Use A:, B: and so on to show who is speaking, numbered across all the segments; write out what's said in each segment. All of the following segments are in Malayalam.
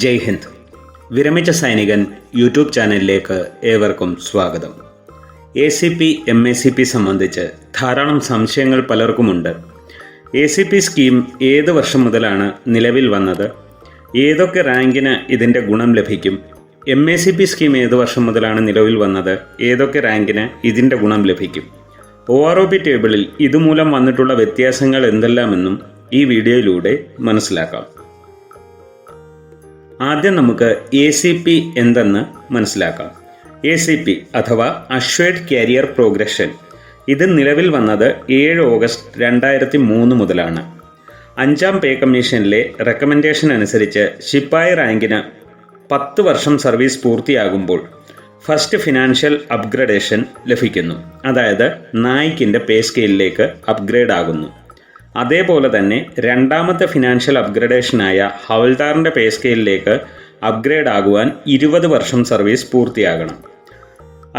A: ജയ് ഹിന്ദ്. വിരമിച്ച സൈനികൻ യൂട്യൂബ് ചാനലിലേക്ക് ഏവർക്കും സ്വാഗതം. ACP MACP സംബന്ധിച്ച് ധാരാളം സംശയങ്ങൾ പലർക്കുമുണ്ട്. ACP സ്കീം ഏത് വർഷം മുതലാണ് നിലവിൽ വന്നത്? ഏതൊക്കെ റാങ്കിന് ഇതിൻ്റെ ഗുണം ലഭിക്കും? MACP സ്കീം ഏത് വർഷം മുതലാണ് നിലവിൽ വന്നത്? ഏതൊക്കെ റാങ്കിന് ഇതിൻ്റെ ഗുണം ലഭിക്കും? OROP ടേബിളിൽ ഇതുമൂലം വന്നിട്ടുള്ള വ്യത്യാസങ്ങൾ എന്തെല്ലാമെന്നും ഈ വീഡിയോയിലൂടെ മനസ്സിലാക്കാം. ആദ്യം നമുക്ക് ACP എന്തെന്ന് മനസ്സിലാക്കാം. ACP അഥവാ അഷ്വേർഡ് കരിയർ പ്രോഗ്രഷൻ, ഇത് നിലവിൽ വന്നത് 7 ഓഗസ്റ്റ് 2003 മുതലാണ്. 5ാം പേ കമ്മീഷനിലെ റെക്കമെൻഡേഷൻ അനുസരിച്ച് ശിപ്പായി റാങ്കിന് 10 വർഷം സർവീസ് പൂർത്തിയാകുമ്പോൾ ഫസ്റ്റ് ഫിനാൻഷ്യൽ അപ്ഗ്രഡേഷൻ ലഭിക്കുന്നു. അതായത് നായിക്കിൻ്റെ പേ സ്കെയിലിലേക്ക് അപ്ഗ്രേഡ് ആകുന്നു. അതേപോലെ തന്നെ രണ്ടാമത്തെ ഫിനാൻഷ്യൽ അപ്ഗ്രഡേഷനായ ഹവൽദാറിൻ്റെ പേ സ്കെയിലിലേക്ക് അപ്ഗ്രേഡ് ആകുവാൻ 20 വർഷം സർവീസ് പൂർത്തിയാകണം.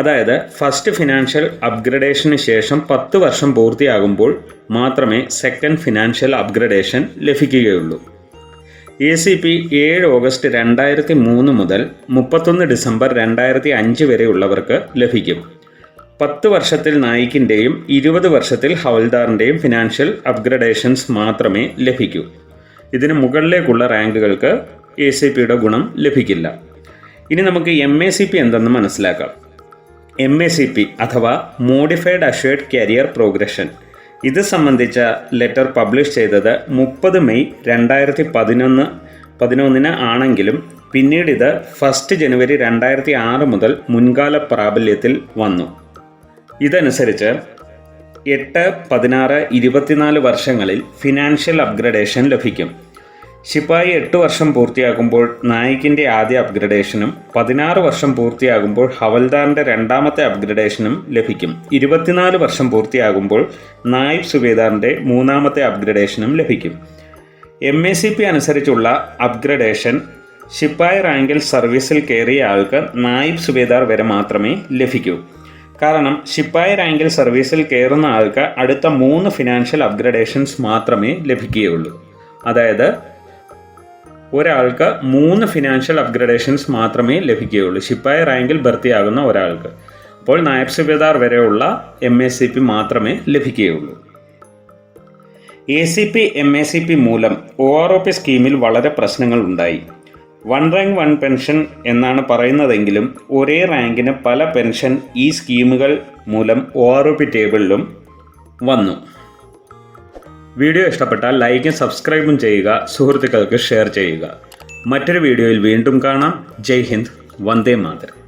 A: അതായത് ഫസ്റ്റ് ഫിനാൻഷ്യൽ അപ്ഗ്രഡേഷന് ശേഷം 10 വർഷം പൂർത്തിയാകുമ്പോൾ മാത്രമേ സെക്കൻഡ് ഫിനാൻഷ്യൽ അപ്ഗ്രഡേഷൻ ലഭിക്കുകയുള്ളൂ. ACP 7 ഓഗസ്റ്റ് 2003 മുതൽ 31 ഡിസംബർ 2005 വരെയുള്ളവർക്ക് ലഭിക്കും. 10 വർഷത്തിൽ നായിക്കിൻ്റെയും 20 വർഷത്തിൽ ഹവൽദാറിൻ്റെയും ഫിനാൻഷ്യൽ അപ്ഗ്രഡേഷൻസ് മാത്രമേ ലഭിക്കൂ. ഇതിന് മുകളിലേക്കുള്ള റാങ്കുകൾക്ക് ACPയുടെ ഗുണം ലഭിക്കില്ല. ഇനി നമുക്ക് MACP എന്തെന്ന് മനസ്സിലാക്കാം. MACP അഥവാ മോഡിഫൈഡ് അഷ്വേർഡ് കരിയർ പ്രോഗ്രഷൻ, ഇത് സംബന്ധിച്ച ലെറ്റർ പബ്ലിഷ് ചെയ്തത് 30 മെയ് 2011 ആണെങ്കിലും പിന്നീട് ഇത് 1 ജനുവരി 2006 മുതൽ മുൻകാല പ്രാബല്യത്തിൽ വന്നു. ഇതനുസരിച്ച് 8, 16, 24 വർഷങ്ങളിൽ ഫിനാൻഷ്യൽ അപ്ഗ്രഡേഷൻ ലഭിക്കും. ശിപ്പായി 8 വർഷം പൂർത്തിയാകുമ്പോൾ നായിക്കിൻ്റെ ആദ്യ അപ്ഗ്രഡേഷനും 16 വർഷം പൂർത്തിയാകുമ്പോൾ ഹവൽദാറിൻ്റെ രണ്ടാമത്തെ അപ്ഗ്രഡേഷനും ലഭിക്കും. 24 വർഷം പൂർത്തിയാകുമ്പോൾ നായിബ് സുബേദാറിൻ്റെ മൂന്നാമത്തെ അപ്ഗ്രഡേഷനും ലഭിക്കും. MACP അനുസരിച്ചുള്ള അപ്ഗ്രഡേഷൻ ശിപ്പായി റാങ്കിൽ സർവീസിൽ കയറിയ ആൾക്ക് നായിബ് സുബേദാർ വരെ മാത്രമേ ലഭിക്കൂ. കാരണം ശിപ്പായി റാങ്കിൽ സർവീസിൽ കയറുന്ന ആൾക്ക് അടുത്ത 3 ഫിനാൻഷ്യൽ അപ്ഗ്രഡേഷൻസ് മാത്രമേ ലഭിക്കുകയുള്ളൂ. അതായത് ഒരാൾക്ക് 3 ഫിനാൻഷ്യൽ അപ്ഗ്രഡേഷൻസ് മാത്രമേ ലഭിക്കുകയുള്ളൂ ശിപ്പായി റാങ്കിൽ ഭർത്തിയാകുന്ന ഒരാൾക്ക്. അപ്പോൾ നായബ് സുബേദാർ വരെയുള്ള MACP മാത്രമേ ലഭിക്കുകയുള്ളൂ. ACP MACP മൂലം OROP സ്കീമിൽ വളരെ പ്രശ്നങ്ങൾ ഉണ്ടായി. 1 റാങ്ക് 1 പെൻഷൻ എന്നാണ് പറയുന്നതെങ്കിലും ഒരേ റാങ്കിന് പല പെൻഷൻ ഈ സ്കീമുകൾ മൂലം OROP ടേബിളിലും വന്നു. വീഡിയോ ഇഷ്ടപ്പെട്ടാൽ ലൈക്കും സബ്സ്ക്രൈബും ചെയ്യുക, സുഹൃത്തുക്കൾക്ക് ഷെയർ ചെയ്യുക. മറ്റൊരു വീഡിയോയിൽ വീണ്ടും കാണാം. ജയ് ഹിന്ദ്, വന്ദേ മാതരം.